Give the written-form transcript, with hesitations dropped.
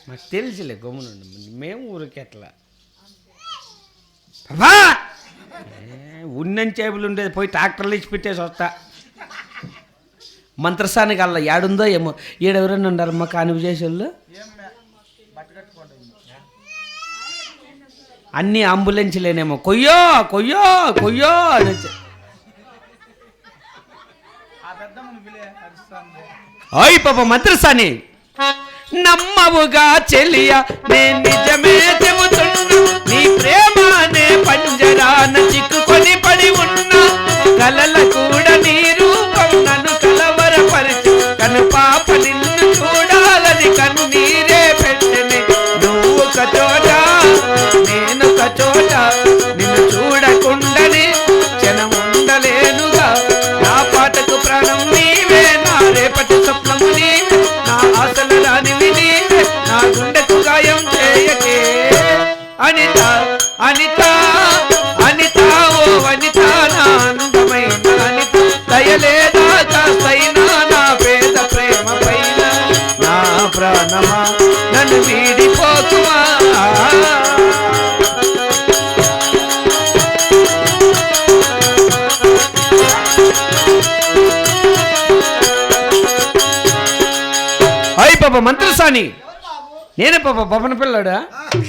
మాకు తెలిసిలే గమ్మునుండి మేము ఊరికి ఎట్లా ఉన్నని చేపలు ఉండేది పోయి ట్రాక్టర్లు ఇచ్చి పెట్టేసి వస్తా మంత్రస్థానికి అలా ఏడుందో ఏమో ఈడెవరైనా ఉండారమ్మా కానివి చేసేళ్ళు అన్నీ అంబులెన్స్లేనేమో కొయ్యో కొయ్యో కొయ్యో అని ఓయ్ పాప మంత్రస్థాని నమ్మవుగా చెలియ నేను నిజమే చెబుతున్నా నీ ప్రేమనే పంజరాన చిక్కుకొని పడి ఉన్నా కలల కూడా నీ రూపం నన్ను కలవరపరిచి కను పాప నిన్ను చూడాలని కన్నీరే పెట్టని నువ్వు కచోట నేను కచోట నిన్ను చూడకుండానే క్షణం ఉండలేనుగా నా పాటకు ప్రాణం నీవే నా రేపటి స్వప్నము నీవే నా ఆశలు రానివి నీవే నా గుండెకు గాయం చేయకే అనిత అనిత అనిత ఓ అనిత నా అందమైన అనిత దయలేదా కాస్తైనా నా పేద ప్రేమ పైన నా ప్రాణమా నన్ను వీడిపోకుమా అయ్యి పాప మంత్రసాని నేనే పాప పవన పిల్లాడా